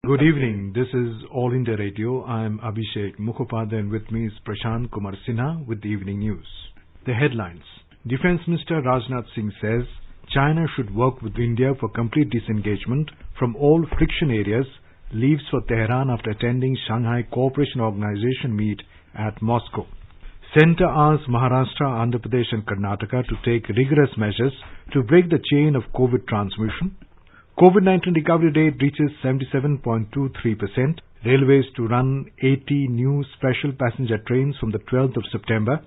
Good evening. This is All India Radio. I am Abhishek Mukhopadhyay and with me is Prashant Kumar Sinha with the evening news. The headlines. Defence Minister Rajnath Singh says China should work with India for complete disengagement from all friction areas, leaves for Tehran after attending Shanghai Cooperation Organization meet at Moscow. Centre asks Maharashtra, Andhra Pradesh and Karnataka to take rigorous measures to break the chain of COVID transmission. COVID-19 recovery rate reaches 77.23%. Railways to run 80 new special passenger trains from the 12th of September.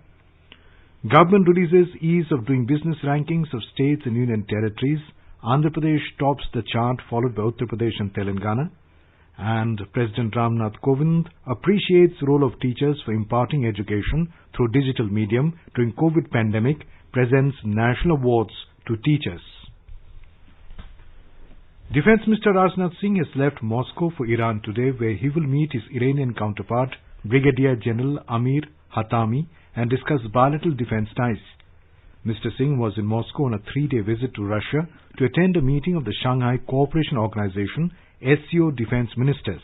Government releases ease of doing business rankings of states and union territories. Andhra Pradesh tops the chart, followed by Uttar Pradesh and Telangana. And President Ramnath Kovind appreciates the role of teachers for imparting education through digital medium during COVID pandemic, presents national awards to teachers. Defence Minister Rajnath Singh has left Moscow for Iran today, where he will meet his Iranian counterpart, Brigadier General Amir Hatami, and discuss bilateral defence ties. Mr. Singh was in Moscow on a 3-day visit to Russia to attend a meeting of the Shanghai Cooperation Organization SCO defence ministers.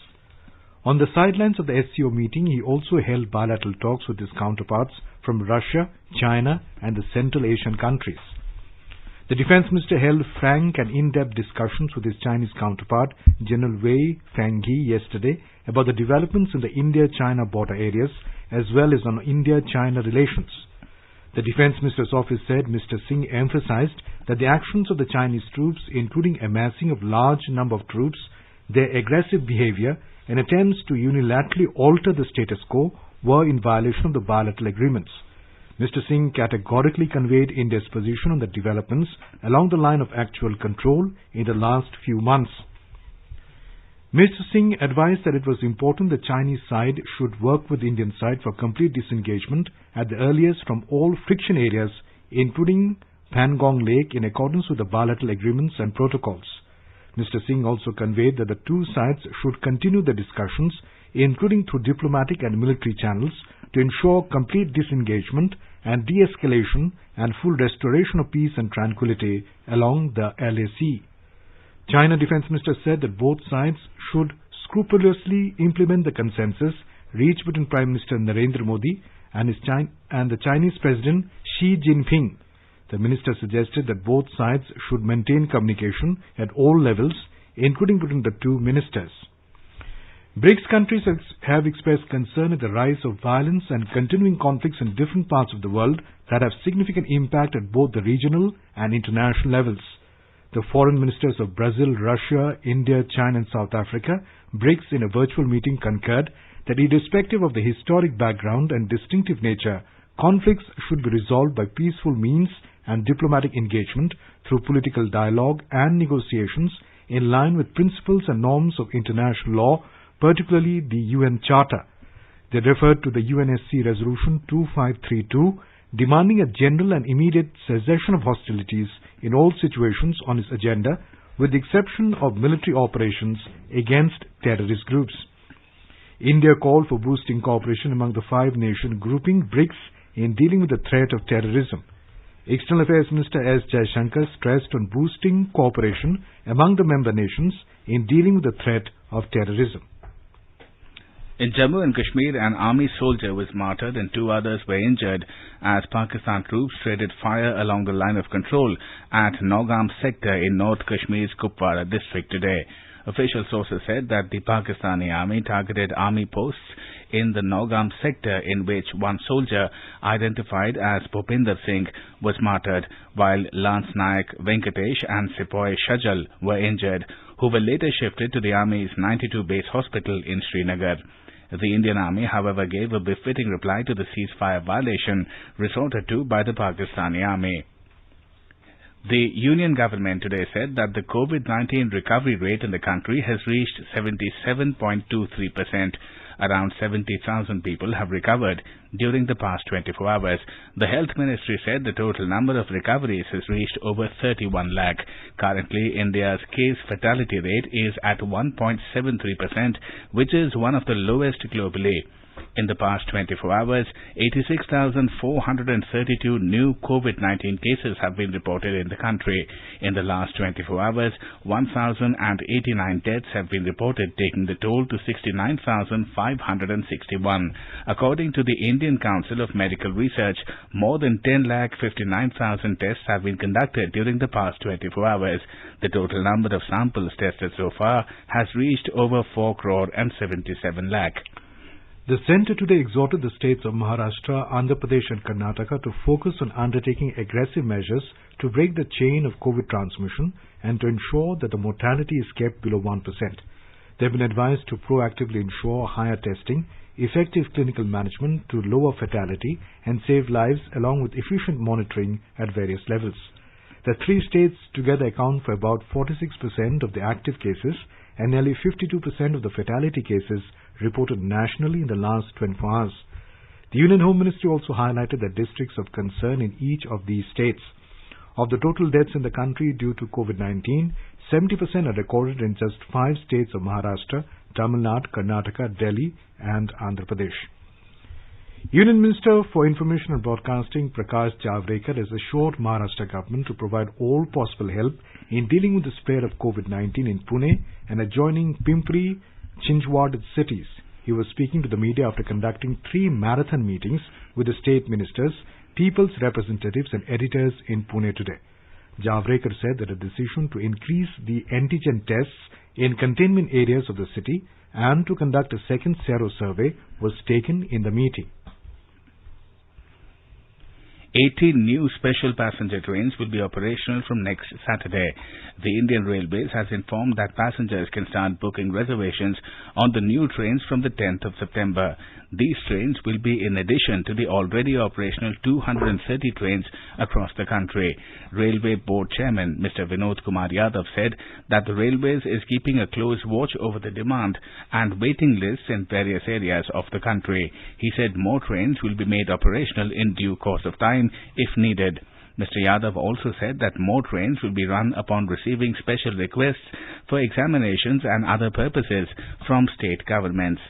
On the sidelines of the SCO meeting, he also held bilateral talks with his counterparts from Russia, China, and the Central Asian countries. The defence minister held frank and in-depth discussions with his Chinese counterpart, General Wei Fenghe, yesterday about the developments in the India-China border areas as well as on India-China relations. The defence minister's office said Mr. Singh emphasized that the actions of the Chinese troops, including amassing of large number of troops, their aggressive behavior and attempts to unilaterally alter the status quo were in violation of the bilateral agreements. Mr. Singh categorically conveyed India's position on the developments along the line of actual control in the last few months. Mr. Singh advised that it was important the Chinese side should work with the Indian side for complete disengagement at the earliest from all friction areas, including Pangong Lake, in accordance with the bilateral agreements and protocols. Mr. Singh also conveyed that the two sides should continue the discussions, including through diplomatic and military channels, to ensure complete disengagement and de-escalation and full restoration of peace and tranquility along the LAC. China Defence Minister said that both sides should scrupulously implement the consensus reached between Prime Minister Narendra Modi and the Chinese President Xi Jinping. The minister suggested that both sides should maintain communication at all levels, including between the two ministers. BRICS countries have expressed concern at the rise of violence and continuing conflicts in different parts of the world that have significant impact at both the regional and international levels. The foreign ministers of Brazil, Russia, India, China and South Africa, BRICS, in a virtual meeting concurred that irrespective of the historic background and distinctive nature, conflicts should be resolved by peaceful means and diplomatic engagement through political dialogue and negotiations in line with principles and norms of international law, particularly the UN Charter. They referred to the UNSC Resolution 2532, demanding a general and immediate cessation of hostilities in all situations on its agenda, with the exception of military operations against terrorist groups. India called for boosting cooperation among the five-nation grouping BRICS in dealing with the threat of terrorism. External Affairs Minister S. Jaishankar stressed on boosting cooperation among the member nations in dealing with the threat of terrorism. In Jammu and Kashmir, an army soldier was martyred and 2 others were injured as Pakistan troops traded fire along the line of control at Naugam sector in North Kashmir's Kupwara district today. Official sources said that the Pakistani army targeted army posts in the Naugam sector, in which one soldier, identified as Bhupinder Singh, was martyred, while Lance Nayak Venkatesh and Sepoy Shajal were injured, who were later shifted to the Army's 92 base hospital in Srinagar. The Indian Army, however, gave a befitting reply to the ceasefire violation resorted to by the Pakistani Army. The Union government today said that the COVID-19 recovery rate in the country has reached 77.23%. Around 70,000 people have recovered during the past 24 hours. The Health Ministry said the total number of recoveries has reached over 31 lakh. Currently, India's case fatality rate is at 1.73%, which is one of the lowest globally. In the past 24 hours, 86,432 new COVID-19 cases have been reported in the country. In the last 24 hours, 1,089 deaths have been reported, taking the toll to 69,561. According to the Indian Council of Medical Research, more than 10,59,000 tests have been conducted during the past 24 hours. The total number of samples tested so far has reached over 4 crore and 77 lakh. The centre today exhorted the states of Maharashtra, Andhra Pradesh and Karnataka to focus on undertaking aggressive measures to break the chain of COVID transmission and to ensure that the mortality is kept below 1%. They have been advised to proactively ensure higher testing, effective clinical management to lower fatality and save lives along with efficient monitoring at various levels. The three states together account for about 46% of the active cases and nearly 52% of the fatality cases reported nationally in the last 24 hours. The Union Home Ministry also highlighted the districts of concern in each of these states. Of the total deaths in the country due to COVID-19, 70% are recorded in just 5 states of Maharashtra, Tamil Nadu, Karnataka, Delhi and Andhra Pradesh. Union Minister for Information and Broadcasting Prakash Javadekar has assured Maharashtra government to provide all possible help in dealing with the spread of COVID-19 in Pune and adjoining Pimpri Chinchwad cities. He was speaking to the media after conducting 3 marathon meetings with the state ministers, people's representatives and editors in Pune today. Javadekar said that a decision to increase the antigen tests in containment areas of the city and to conduct a second sero survey was taken in the meeting. 80 new special passenger trains will be operational from next Saturday. The Indian Railways has informed that passengers can start booking reservations on the new trains from the 10th of September. These trains will be in addition to the already operational 230 trains across the country. Railway Board Chairman Mr. Vinod Kumar Yadav said that the Railways is keeping a close watch over the demand and waiting lists in various areas of the country. He said more trains will be made operational in due course of time if needed. Mr. Yadav also said that more trains will be run upon receiving special requests for examinations and other purposes from state governments.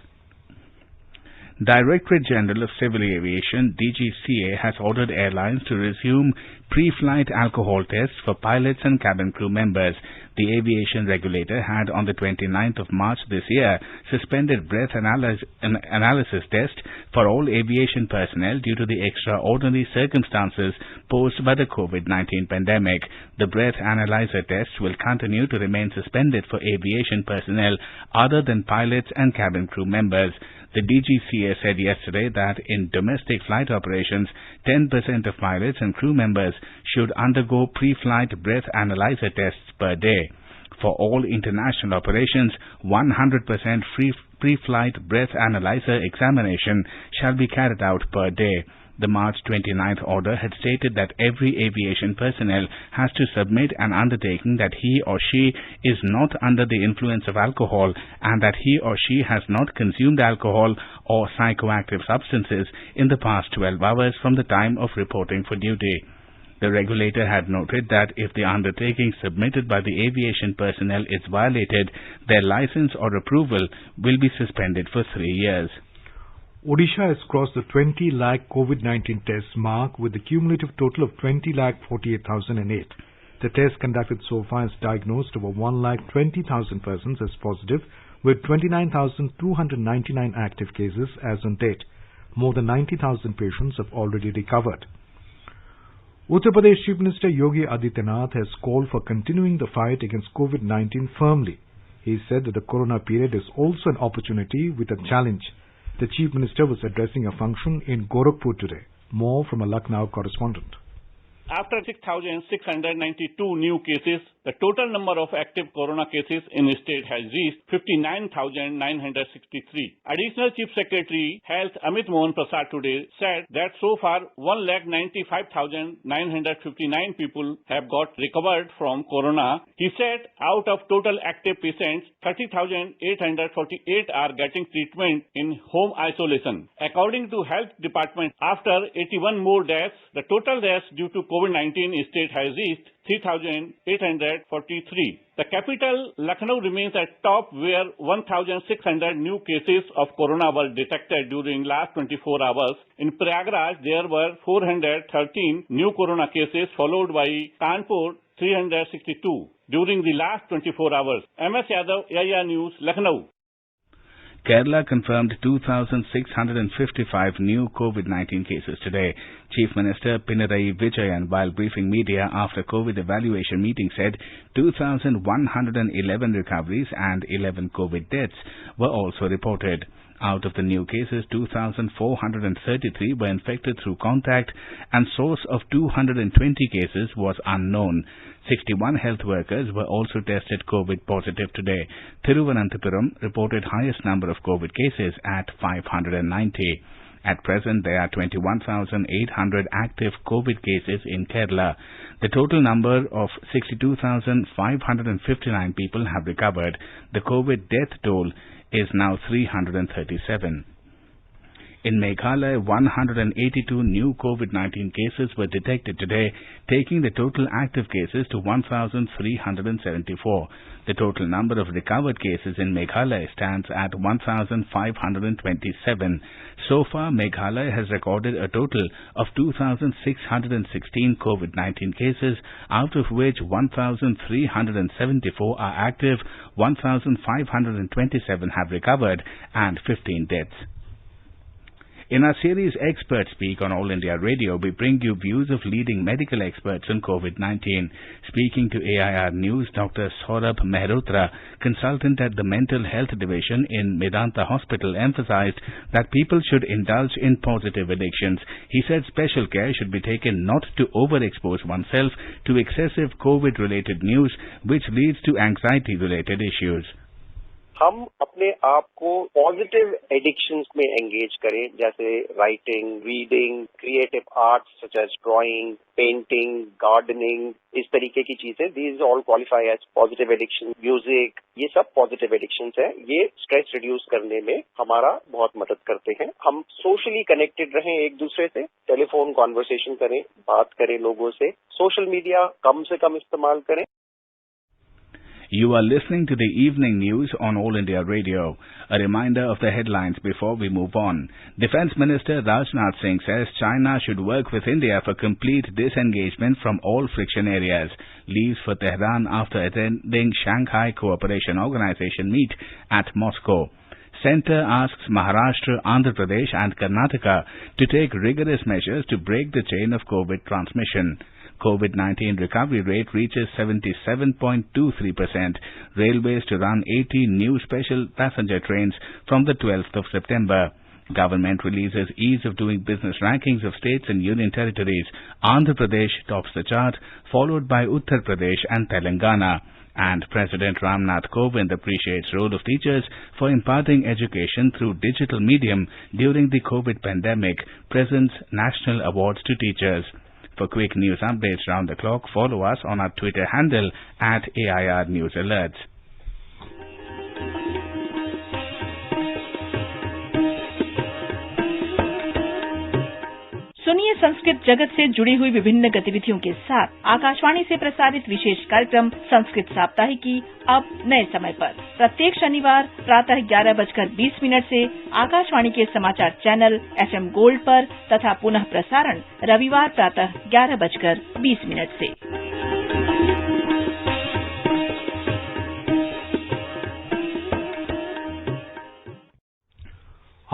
Directorate General of Civil Aviation DGCA has ordered airlines to resume pre-flight alcohol tests for pilots and cabin crew members. The aviation regulator had on the 29th of March this year suspended breath analysis test for all aviation personnel due to the extraordinary circumstances posed by the COVID-19 pandemic. The breath analyzer tests will continue to remain suspended for aviation personnel other than pilots and cabin crew members. The DGCA said yesterday that in domestic flight operations, 10% of pilots and crew members should undergo pre-flight breath analyzer tests per day. For all international operations, 100% pre-flight breath analyzer examination shall be carried out per day. The March 29th order had stated that every aviation personnel has to submit an undertaking that he or she is not under the influence of alcohol and that he or she has not consumed alcohol or psychoactive substances in the past 12 hours from the time of reporting for duty. The regulator had noted that if the undertaking submitted by the aviation personnel is violated, their license or approval will be suspended for 3 years. Odisha has crossed the 20 lakh COVID-19 test mark with a cumulative total of 20,48,008. The tests conducted so far has diagnosed over 1,20,000 persons as positive, with 29,299 active cases as on date. More than 90,000 patients have already recovered. Uttar Pradesh Chief Minister Yogi Adityanath has called for continuing the fight against COVID-19 firmly. He said that the corona period is also an opportunity with a challenge. The Chief Minister was addressing a function in Gorakhpur today. More from a Lucknow correspondent. After 6,692 new cases, the total number of active corona cases in the state has reached 59,963. Additional Chief Secretary Health Amit Mohan Prasad today said that so far 1,95,959 people have got recovered from corona. He said out of total active patients, 30,848 are getting treatment in home isolation. According to Health Department, after 81 more deaths, the total deaths due to COVID-19 in state has reached 3,843. The capital, Lucknow, remains at top where 1,600 new cases of corona were detected during last 24 hours. In Prayagraj, there were 413 new corona cases, followed by Kanpur, 362 during the last 24 hours. MS Yadav, AIR News, Lucknow. Kerala confirmed 2,655 new COVID-19 cases today. Chief Minister Pinarayi Vijayan, while briefing media after COVID evaluation meeting, said 2,111 recoveries and 11 COVID deaths were also reported. Out of the new cases, 2,433 were infected through contact, and source of 220 cases was unknown. 61 health workers were also tested COVID positive today. Thiruvananthapuram reported highest number of COVID cases at 590. At present, there are 21,800 active COVID cases in Kerala. The total number of 62,559 people have recovered. The COVID death toll is now 337. In Meghalaya, 182 new COVID-19 cases were detected today, taking the total active cases to 1,374. The total number of recovered cases in Meghalaya stands at 1,527. So far, Meghalaya has recorded a total of 2,616 COVID-19 cases, out of which 1,374 are active, 1,527 have recovered, and 15 deaths. In our series Experts Speak on All India Radio, we bring you views of leading medical experts on COVID-19. Speaking to AIR News, Dr. Saurabh Mehrotra, consultant at the Mental Health Division in Medanta Hospital, emphasized that people should indulge in positive addictions. He said special care should be taken not to overexpose oneself to excessive COVID-related news, which leads to anxiety-related issues. हम अपने आप को positive addictions में engage करें, जैसे writing, reading, creative arts such as drawing, painting, gardening, इस तरीके की चीजें, these all qualify as positive addiction. Music, ये सब पॉजिटिव एडिक्शंस हैं. ये स्ट्रेस रिड्यूस करने में हमारा बहुत मदद करते हैं. हम सोशली कनेक्टेड रहें एक दूसरे से, टेलीफोन कॉन्वर्सेशन करें, बात करें लोगों से, सोशल मीडिया कम से कम इस्तेमाल करें. You are listening to the evening news on All India Radio. A reminder of the headlines before we move on. Defense Minister Rajnath Singh says China should work with India for complete disengagement from all friction areas. Leaves for Tehran after attending Shanghai Cooperation Organization meet at Moscow. Centre asks Maharashtra, Andhra Pradesh and Karnataka to take rigorous measures to break the chain of COVID transmission. COVID-19 recovery rate reaches 77.23%. Railways to run 80 new special passenger trains from the 12th of September. Government releases ease of doing business rankings of states and union territories. Andhra Pradesh tops the chart, followed by Uttar Pradesh and Telangana. And President Ramnath Kovind appreciates role of teachers for imparting education through digital medium during the COVID pandemic, presents national awards to teachers. For quick news updates round the clock, follow us on our Twitter handle at AIR News Alerts. सुनिए संस्कृत जगत से जुड़ी हुई विभिन्न गतिविधियों के साथ आकाशवाणी से प्रसारित विशेष कार्यक्रम संस्कृत साप्ताहिकी अब नए समय पर प्रत्येक शनिवार प्रातः 11:20 से आकाशवाणी के समाचार चैनल FM गोल्ड पर तथा पुनः प्रसारण रविवार प्रातः 11:20 से.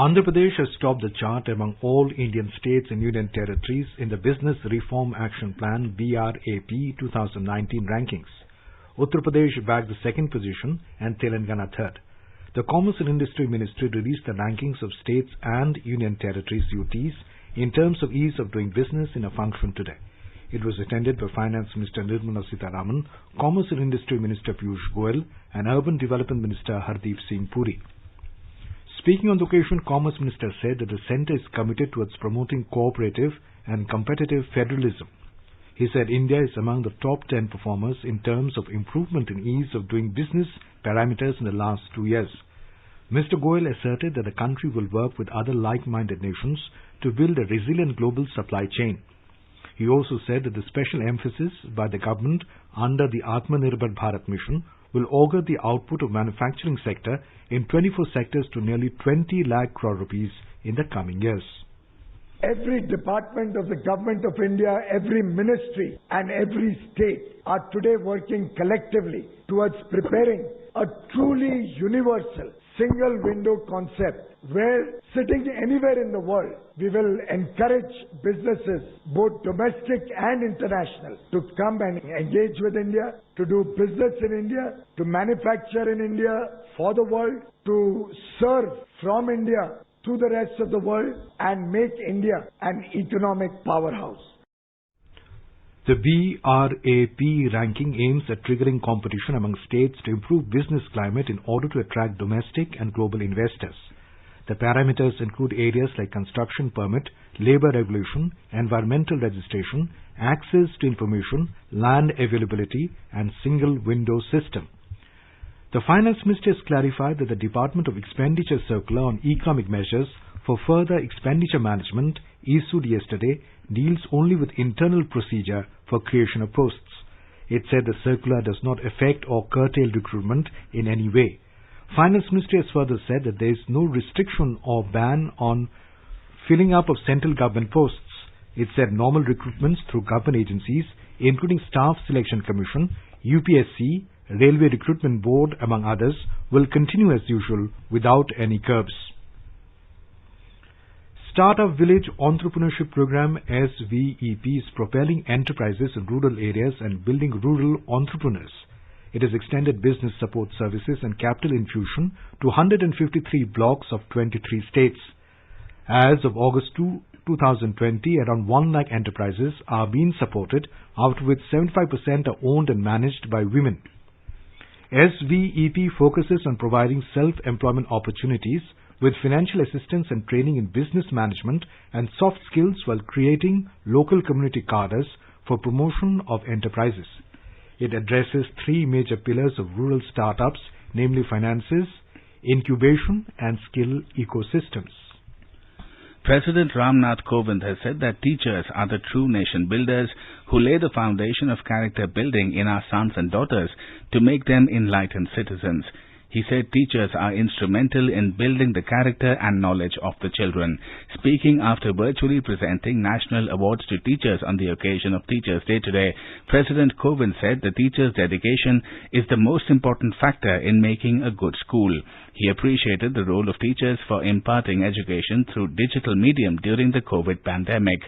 Andhra Pradesh has topped the chart among all Indian states and union territories in the Business Reform Action Plan BRAP 2019 rankings. Uttar Pradesh bagged the second position and Telangana third. The Commerce and Industry Ministry released the rankings of states and union territories UTs in terms of ease of doing business in a function today. It was attended by Finance Minister Nirmala Sitharaman, Commerce and Industry Minister Piyush Goyal and Urban Development Minister Hardeep Singh Puri. Speaking on the occasion, Commerce Minister said that the centre is committed towards promoting cooperative and competitive federalism. He said India is among the top 10 performers in terms of improvement in ease of doing business parameters in the last 2 years. Mr. Goyal asserted that the country will work with other like-minded nations to build a resilient global supply chain. He also said that the special emphasis by the government under the Atmanirbhar Bharat mission will augur the output of manufacturing sector in 24 sectors to nearly 20 lakh crore rupees in the coming years. Every department of the Government of India, every ministry and every state are today working collectively towards preparing a truly universal single window concept where, sitting anywhere in the world, we will encourage businesses, both domestic and international, to come and engage with India, to do business in India, to manufacture in India for the world, to serve from India to the rest of the world and make India an economic powerhouse. The BRAP ranking aims at triggering competition among states to improve business climate in order to attract domestic and global investors. The parameters include areas like construction permit, labor regulation, environmental registration, access to information, land availability, and single window system. The Finance Minister has clarified that the Department of Expenditure Circular on economic measures for further expenditure management issued yesterday deals only with internal procedure for creation of posts. It said the circular does not affect or curtail recruitment in any way. Finance Ministry has further said that there is no restriction or ban on filling up of central government posts. It said normal recruitments through government agencies, including Staff Selection Commission, UPSC, Railway Recruitment Board, among others, will continue as usual without any curbs. Startup Village Entrepreneurship Program SVEP is propelling enterprises in rural areas and building rural entrepreneurs. It has extended business support services and capital infusion to 153 blocks of 23 states. As of August 2020, around 1 lakh enterprises are being supported, out of which 75% are owned and managed by women. SVEP focuses on providing self-employment opportunities with financial assistance and training in business management and soft skills while creating local community cadres for promotion of enterprises. It addresses 3 major pillars of rural startups, namely finances, incubation and skill ecosystems. President Ramnath Kovind has said that teachers are the true nation builders who lay the foundation of character building in our sons and daughters to make them enlightened citizens. He said teachers are instrumental in building the character and knowledge of the children. Speaking after virtually presenting national awards to teachers on the occasion of Teachers' Day today, President Kovind said the teachers' dedication is the most important factor in making a good school. He appreciated the role of teachers for imparting education through digital medium during the COVID pandemic.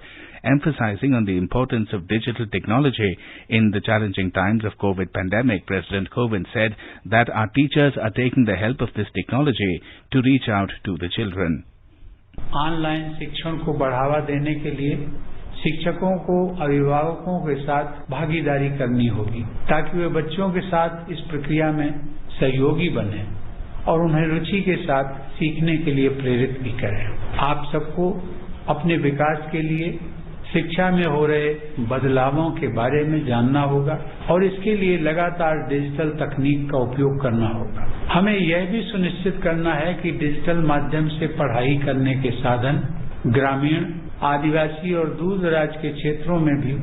Emphasizing on the importance of digital technology in the challenging times of COVID pandemic, President Kovind said that our teachers are taking the help of this technology to reach out to the children. Online शिक्षण को बढ़ावा देने के लिए शिक्षकों को अभिभावकों के साथ भागीदारी करनी होगी ताकि वे बच्चों के साथ इस प्रक्रिया में सहयोगी बने और उन्हें रुचि के साथ सीखने के लिए प्रेरित भी करें। आप सबको अपने विकास के लिए शिक्षा में हो रहे बदलावों के बारे में जानना होगा और इसके लिए लगातार डिजिटल तकनीक का उपयोग करना होगा। हमें यह भी सुनिश्चित करना है कि डिजिटल माध्यम से पढ़ाई करने के साधन ग्रामीण, आदिवासी और दूर दराज के क्षेत्रों में भी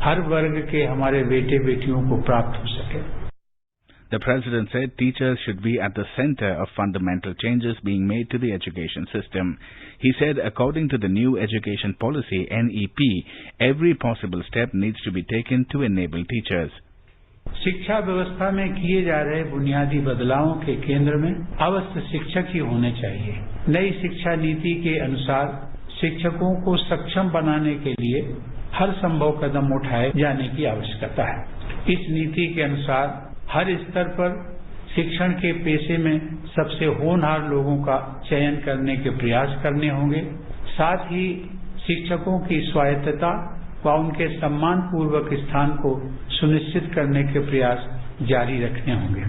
हर वर्ग के हमारे बेटे बेटियों को प्राप्त हो सके। The President said teachers should be at the center of fundamental changes being made to the education system. He said according to the new education policy, NEP, every possible step needs to be taken to enable teachers. शिक्षा व्यवस्था में किए जा रहे बुनियादी बदलावों के केंद्र में अवश्य शिक्षक ही होने चाहिए। नई शिक्षा नीति के अनुसार शिक्षकों को सक्षम बनाने के लिए हर संभव कदम उठाए जाने की आवश्यकता है। इस नीति के अनुसार हर स्तर पर शिक्षण के पेशे में सबसे होनहार लोगों का चयन करने के प्रयास करने होंगे। साथ ही शिक्षकों की स्वायत्तता व उनके सम्मानपूर्वक स्थान को सुनिश्चित करने के प्रयास जारी रखने होंगे।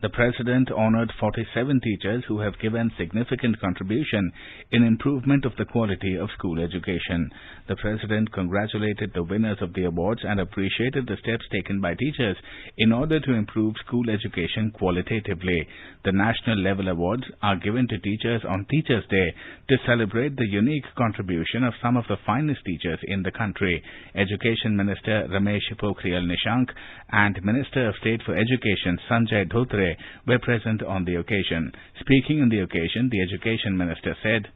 The President honored 47 teachers who have given significant contribution in improvement of the quality of school education. The President congratulated the winners of the awards and appreciated the steps taken by teachers in order to improve school education qualitatively. The national level awards are given to teachers on Teachers' Day to celebrate the unique contribution of some of the finest teachers in the country. Education Minister Ramesh Pokhriyal Nishank and Minister of State for Education Sanjay Dhotre were present on the occasion. Speaking on the occasion, the Education Minister said,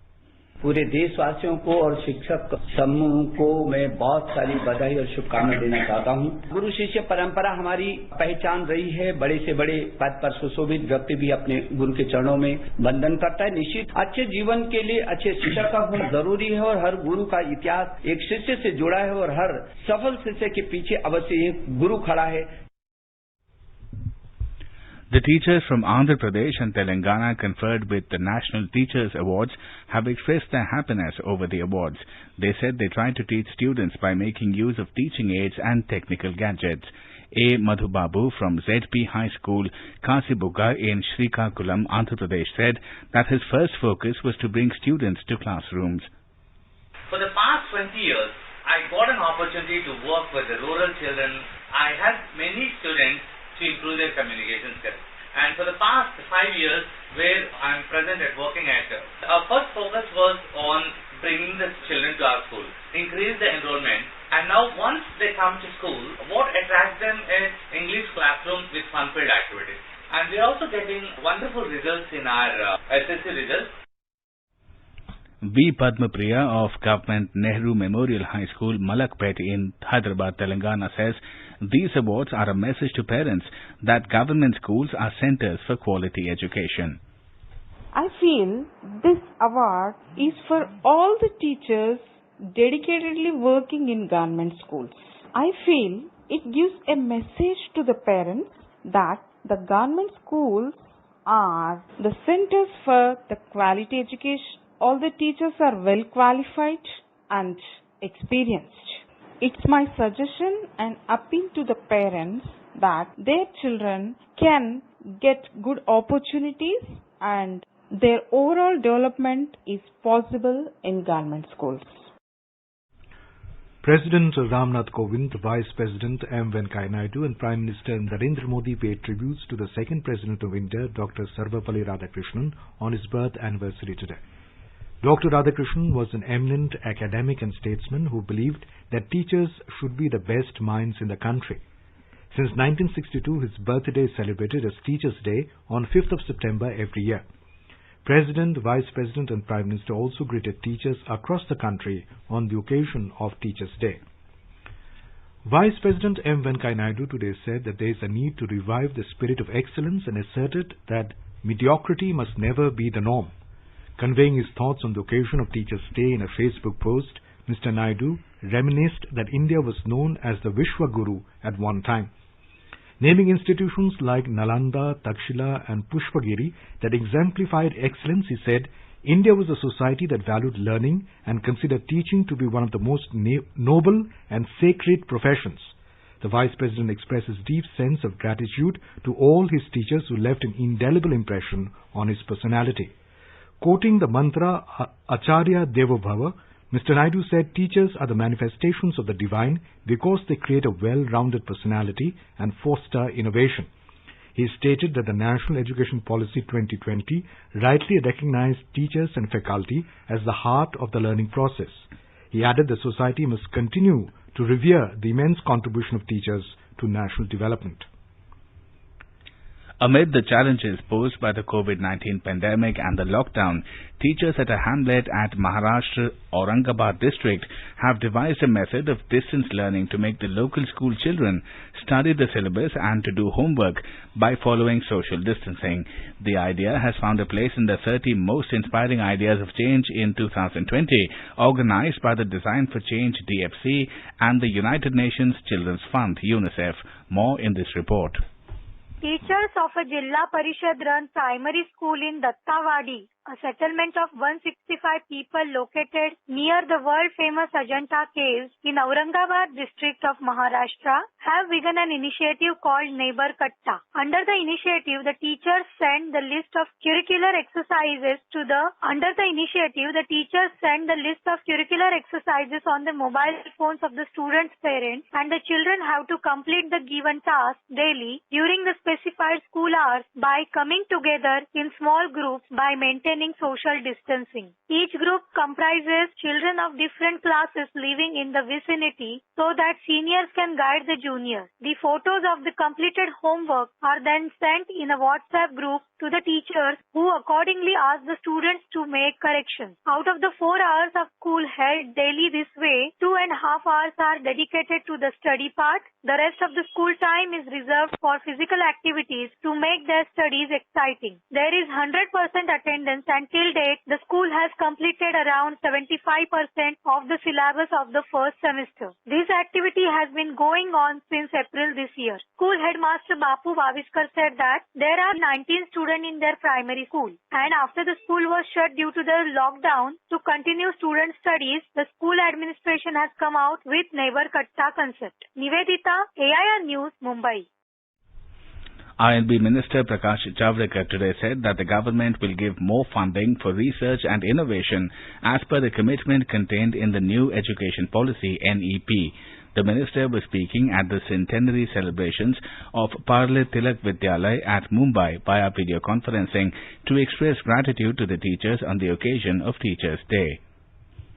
पूरे देशवासियों को और शिक्षक समूह को मैं बहुत सारी बधाई और शुभकामनाएं देना चाहता हूं। गुरु शिष्य परंपरा हमारी पहचान रही है। बड़े से बड़े पद पर सुशोभित व्यक्ति भी अपने गुरु के चरणों में वंदन करता है। निश्चित अच्छे जीवन के लिए अच्छे शिक्षक का होना जरूरी है और हर गुरु का इतिहास एक शिष्य से जुड़ा है और हर सफल शिष्य के पीछे अवश्य एक गुरु खड़ा है। The teachers from Andhra Pradesh and Telangana conferred with the National Teachers Awards have expressed their happiness over the awards. They said they try to teach students by making use of teaching aids and technical gadgets. A. Madhubabu from ZP High School, Kasibugga in Srikakulam, Andhra Pradesh said that his first focus was to bring students to classrooms. For the past 20 years, I got an opportunity to work with the rural children. I had many students to improve their communication skills. And for the past 5 years, where I'm present at working at, our first focus was on bringing the children to our school, increase the enrollment. And now once they come to school, what attracts them is English classrooms with fun-filled activities. And we're also getting wonderful results in our SSC results. V. Padmapriya of Government Nehru Memorial High School, Malakpet in Hyderabad, Telangana says these awards are a message to parents that government schools are centers for quality education. I feel this award is for all the teachers dedicatedly working in government schools. I feel it gives a message to the parents that the government schools are the centers for the quality education. All the teachers are well qualified and experienced. It's my suggestion and appeal to the parents that their children can get good opportunities and their overall development is possible in government schools. President Ramnath Kovind, Vice President M. Venkaiah Naidu and Prime Minister Narendra Modi paid tributes to the second President of India, Dr. Sarvepalli Radhakrishnan, on his birth anniversary today. Dr. Radhakrishnan was an eminent academic and statesman who believed that teachers should be the best minds in the country. Since 1962, his birthday is celebrated as Teachers' Day on 5th of September every year. President, Vice President and Prime Minister also greeted teachers across the country on the occasion of Teachers' Day. Vice President M. Venkaiah Naidu today said that there is a need to revive the spirit of excellence and asserted that mediocrity must never be the norm. Conveying his thoughts on the occasion of Teachers' Day in a Facebook post, Mr. Naidu reminisced that India was known as the Vishwa Guru at one time. Naming institutions like Nalanda, Takshila and Pushpagiri that exemplified excellence, he said, India was a society that valued learning and considered teaching to be one of the most noble and sacred professions. The Vice President expressed his deep sense of gratitude to all his teachers who left an indelible impression on his personality. Quoting the mantra Acharya Devo Bhava, Mr. Naidu said teachers are the manifestations of the divine because they create a well-rounded personality and foster innovation. He stated that the National Education Policy 2020 rightly recognized teachers and faculty as the heart of the learning process. He added that society must continue to revere the immense contribution of teachers to national development. Amid the challenges posed by the COVID-19 pandemic and the lockdown, teachers at a hamlet at Maharashtra Aurangabad district have devised a method of distance learning to make the local school children study the syllabus and to do homework by following social distancing. The idea has found a place in the 30 most inspiring ideas of change in 2020, organized by the Design for Change DFC and the United Nations Children's Fund UNICEF. More in this report. Teachers of a Jilla Parishad run primary school in Dattawadi a settlement of 165 people located near the world-famous Ajanta caves in Aurangabad district of Maharashtra have begun an initiative called Neighbor Katta. Under the initiative, the teachers send the list of curricular exercises on the mobile phones of the students' parents, and the children have to complete the given task daily during the specified school hours by coming together in small groups by maintaining social distancing. Each group comprises children of different classes living in the vicinity so that seniors can guide the juniors. The photos of the completed homework are then sent in a WhatsApp group to the teachers, who accordingly ask the students to make corrections. Out of the 4 hours of school held daily this way, 2.5 hours are dedicated to the study part. The rest of the school time is reserved for physical activities to make their studies exciting. There is 100% attendance, and till date, the school has completed around 75% of the syllabus of the first semester. This activity has been going on since April this year. School headmaster Bapu Vaviskar said that there are 19 students in their primary school, and after the school was shut due to the lockdown, to continue student studies, the school administration has come out with Neighbor Katta concept. Nivedita, AIR News, Mumbai. INB Minister Prakash Javadekar today said that the government will give more funding for research and innovation as per the commitment contained in the new education policy, NEP. The minister was speaking at the centenary celebrations of Parle Tilak Vidyalaya at Mumbai via video conferencing to express gratitude to the teachers on the occasion of Teachers' Day.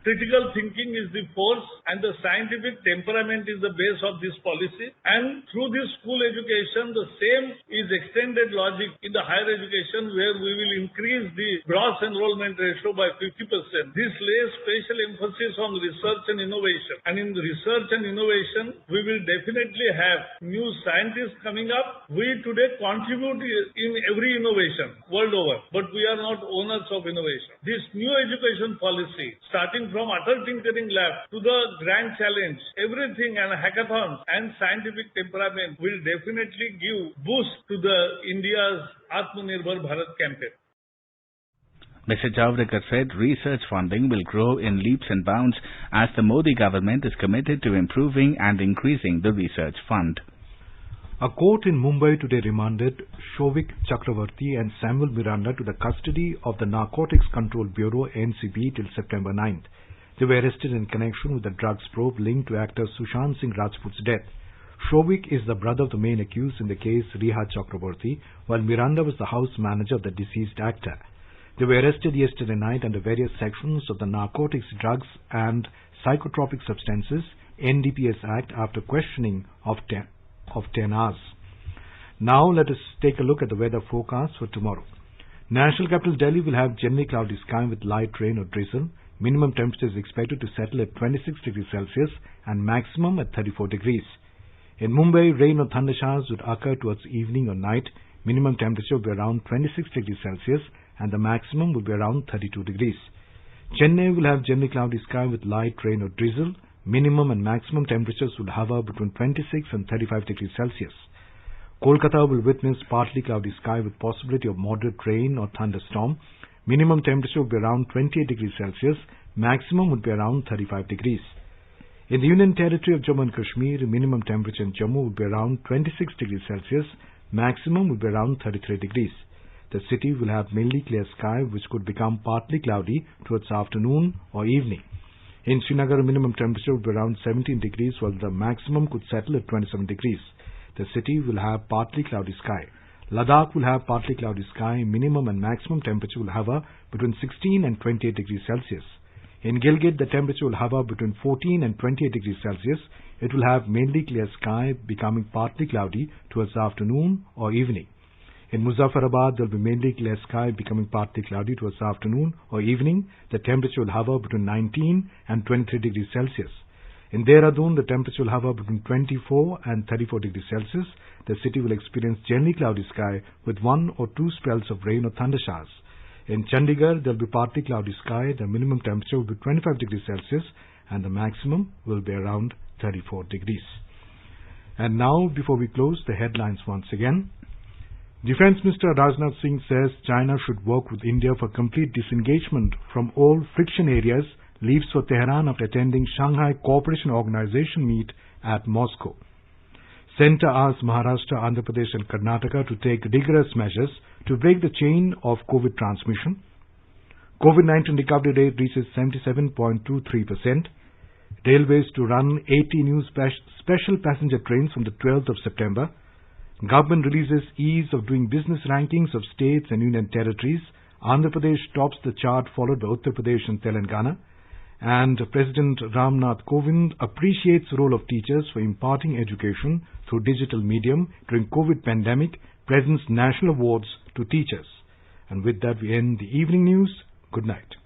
Critical thinking is the force, and the scientific temperament is the base of this policy. And through this school education, the same is extended logic in the higher education, where we will increase the gross enrollment ratio by 50%. This lays special emphasis on research and innovation. And in research and innovation, we will definitely have new scientists coming up. We today contribute in every innovation world over, but we are not owners of innovation. This new education policy, starting from Atal Tinkering Lab to the Grand Challenge, everything, and hackathons and scientific temperament will definitely give boost to the India's Atmanirbhar Bharat campaign. Mr. Javadekar said research funding will grow in leaps and bounds as the Modi government is committed to improving and increasing the research fund. A court in Mumbai today remanded Shovik Chakravarti and Samuel Miranda to the custody of the Narcotics Control Bureau NCB till September 9th. They were arrested in connection with the drugs probe linked to actor Sushant Singh Rajput's death. Shovik is the brother of the main accused in the case, Riha Chakravarti, while Miranda was the house manager of the deceased actor. They were arrested yesterday night under various sections of the Narcotics, Drugs and Psychotropic Substances NDPS Act after questioning of 10 hours. Now let us take a look at the weather forecast for tomorrow. National capital Delhi will have generally cloudy sky with light rain or drizzle. Minimum temperature is expected to settle at 26 degrees Celsius and maximum at 34 degrees. In Mumbai, rain or thunder showers would occur towards evening or night. Minimum temperature will be around 26 degrees Celsius and the maximum will be around 32 degrees. Chennai will have generally cloudy sky with light rain or drizzle. Minimum and maximum temperatures would hover between 26 and 35 degrees Celsius. Kolkata will witness partly cloudy sky with possibility of moderate rain or thunderstorm. Minimum temperature will be around 28 degrees Celsius. Maximum would be around 35 degrees. In the Union Territory of Jammu and Kashmir, minimum temperature in Jammu will be around 26 degrees Celsius. Maximum will be around 33 degrees. The city will have mainly clear sky which could become partly cloudy towards afternoon or evening. In Srinagar, minimum temperature will be around 17 degrees while the maximum could settle at 27 degrees. The city will have partly cloudy sky. Ladakh will have partly cloudy sky. Minimum and maximum temperature will hover between 16 and 28 degrees Celsius. In Gilgit, the temperature will hover between 14 and 28 degrees Celsius. It will have mainly clear sky, becoming partly cloudy towards afternoon or evening. In Muzaffarabad, there will be mainly clear sky, becoming partly cloudy towards afternoon or evening. The temperature will hover between 19 and 23 degrees Celsius. In Dehradun, the temperature will hover between 24 and 34 degrees Celsius. The city will experience generally cloudy sky with 1 or 2 spells of rain or thunder showers. In Chandigarh, there will be partly cloudy sky. The minimum temperature will be 25 degrees Celsius and the maximum will be around 34 degrees. And now, before we close, the headlines once again. Defence Minister Rajnath Singh says China should work with India for complete disengagement from all friction areas, leaves for Tehran after attending Shanghai Cooperation Organization meet at Moscow. Centre asks Maharashtra, Andhra Pradesh and Karnataka to take rigorous measures to break the chain of COVID transmission. COVID-19 recovery rate reaches 77.23%. Railways to run 80 new special passenger trains from the 12th of September. Government releases ease of doing business rankings of states and union territories. Andhra Pradesh tops the chart, followed by Uttar Pradesh and Telangana. And President Ramnath Kovind appreciates the role of teachers for imparting education through digital medium during COVID pandemic, presents national awards to teachers. And with that we end the evening news. Good night.